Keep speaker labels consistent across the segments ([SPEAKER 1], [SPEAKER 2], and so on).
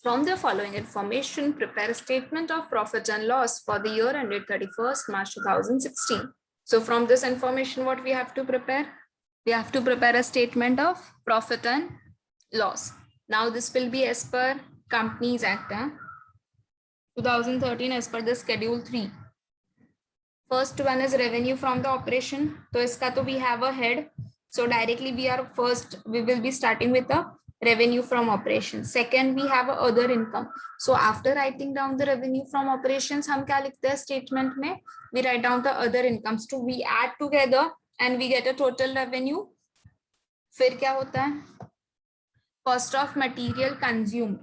[SPEAKER 1] From the following information, prepare a statement of profit and loss for the year ended 31st March 2016. So from this information, what we have to prepare? We have to prepare a statement of profit and loss. Now this will be as per Companies Act 2013 as per the Schedule 3. First one is revenue from the operation. So iska to we have a head. So directly we will be starting with the revenue from operations. Second, we have a other income. So after writing down the revenue from operations, हम क्या लिखते हैं statement में? We write down the other incomes. So we add together and we get a total revenue. फिर क्या होता है? Cost of material consumed.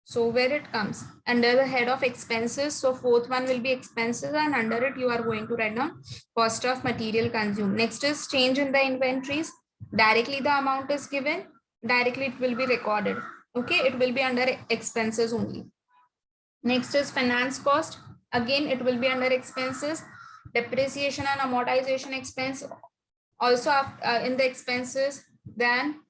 [SPEAKER 1] So where it comes under the head of expenses. So fourth one will be expenses, and under it you are going to write down cost of material consumed. Next is change in the inventories. Directly the amount is given, directly it will be recorded. Okay, it will be under expenses only. Next is finance cost. Again, it will be under expenses. Depreciation and amortization expense also in the expenses. Then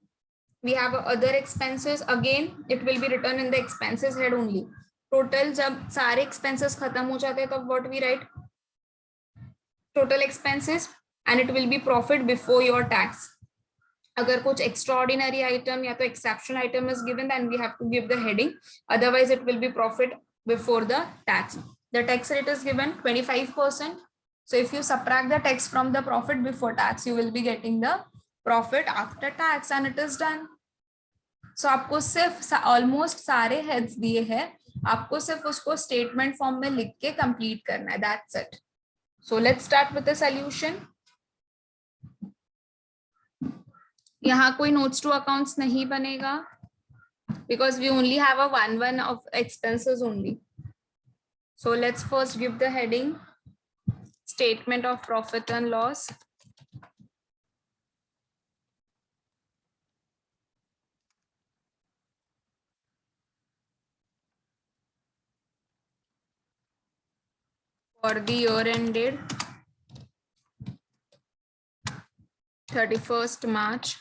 [SPEAKER 1] we have other expenses. Again, it will be written in the expenses head only. Total जब सारे expenses खत्म हो जाते हैं तब what we write? Total expenses, and it will be profit before your tax. अगर कुछ extraordinary item या तो exception item is given, then we have to give the heading. Otherwise, it will be profit before the tax. The tax rate is given 25%. So if you subtract the tax from the profit before tax, you will be getting the profit after tax, and it is done. So आपको सिर्फ almost सारे heads दिए हैं, आपको सिर्फ उसको statement form में लिख के कंप्लीट करना है. That's it. So let's start with the solution. यहाँ कोई नोट्स टू अकाउंट्स नहीं बनेगा because we only have a one of expenses only. So let's first give the heading statement of profit and loss. For the year ended 31st March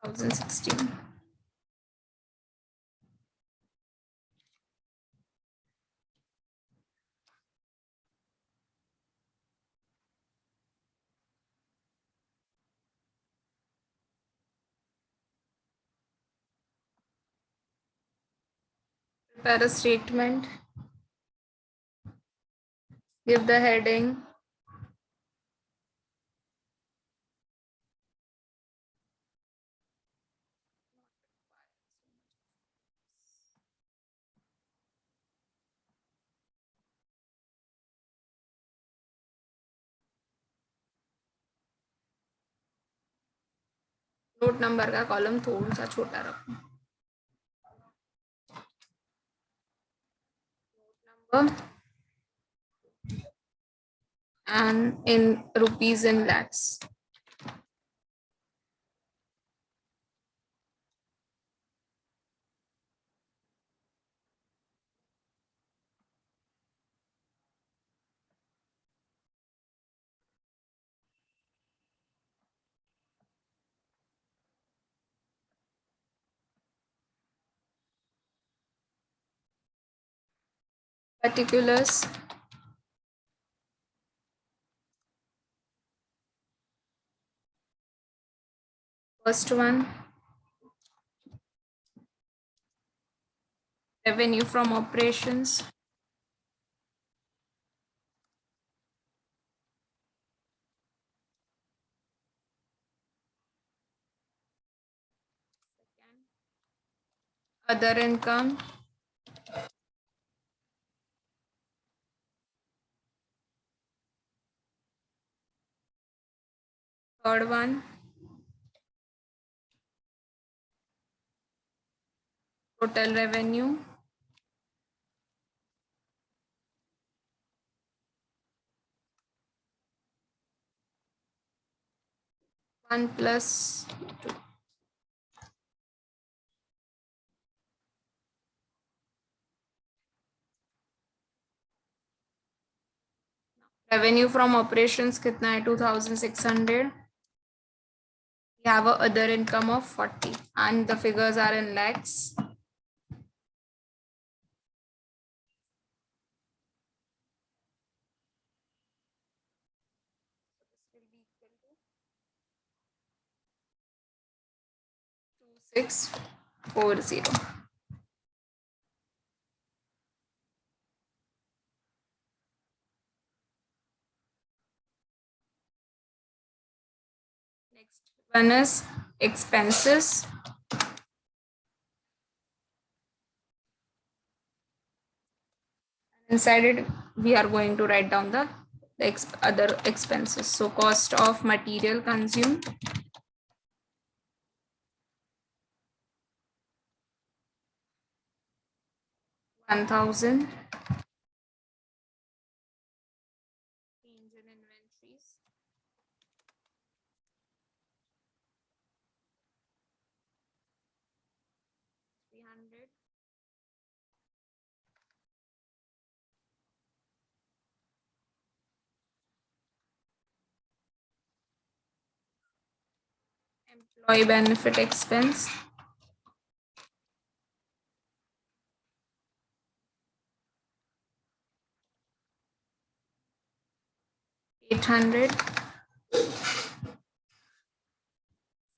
[SPEAKER 1] 2016. Prepare a statement. Give the heading note number का column थोड़ा सा छोटा रखो. Number and in rupees and lakhs. Particulars. First one, revenue from operations. Other income. Third one, total revenue. One plus two. Revenue from operations कितना है 2600. We have a other income of 40 and the figures are in lakhs. This will be equal to 2640. Next one is expenses. Inside it, we are going to write down the other expenses. So cost of material consumed, 1000. Change in inventories, 300. Employee benefit expense, 800.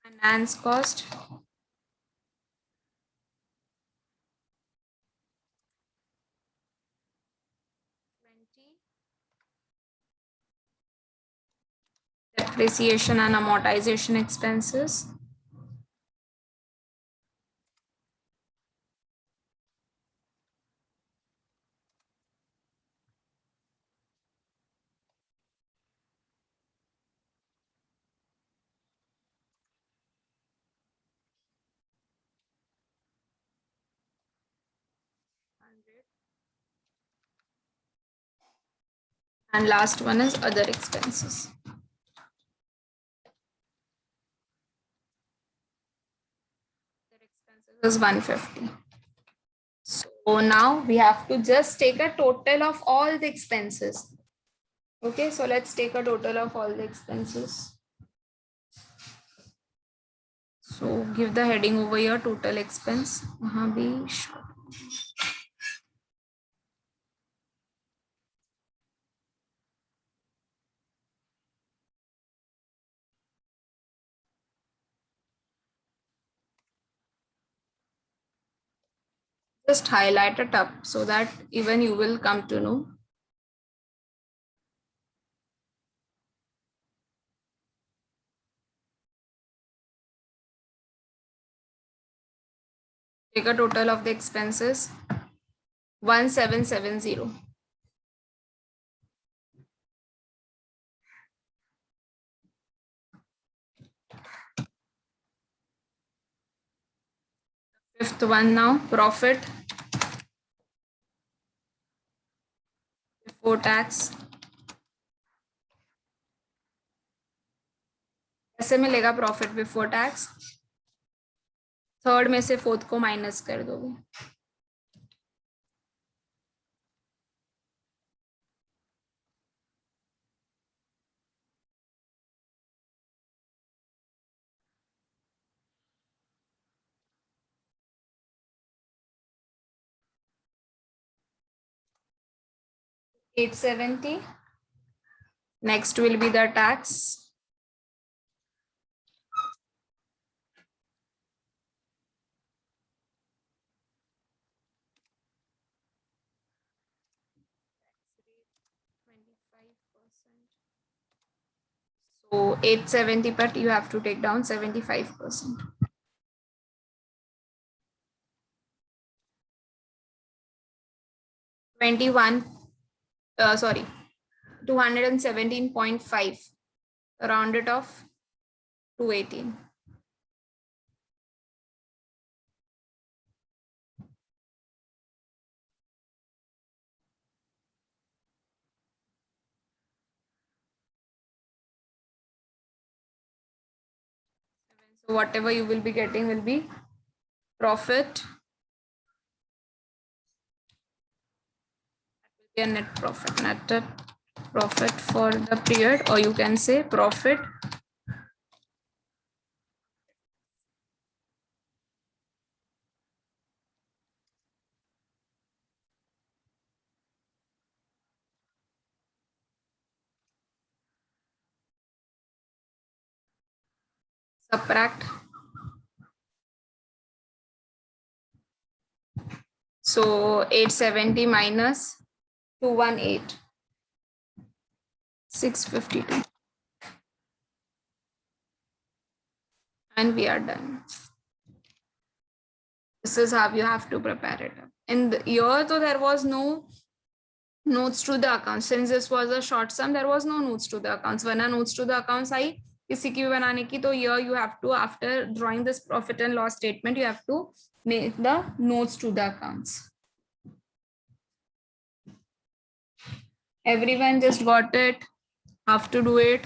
[SPEAKER 1] Finance cost, 20. Depreciation and amortization expenses, 100. And last one is other expenses. Other expenses is 150. So now we have to just take a total of all the expenses. Okay, so let's take a total of all the expenses. So give the heading over here, total expense. Be short. Just highlight it up so that even you will come to know. Take a total of the expenses, 1770. Fifth one now, profit before tax. कैसे मिलेगा profit before tax? Third में से fourth को minus कर दोगे. $870. Next will be the tax. So 870, but you have to take down 75%. 217.5. Round it off, 218. So whatever you will be getting will be profit. That will be a net profit, net profit for the period, or you can say profit subtract. So 870 minus 218, 652. And we are done. This is how you have to prepare it. In the year, so there was no notes to the accounts. Since this was a short sum, there was no notes to the accounts. When a notes to the accounts आई किसी की भी बनाने की, तो here you have to, after drawing this profit and loss statement, you have to make the notes to the accounts. Everyone just got it? Have to do it.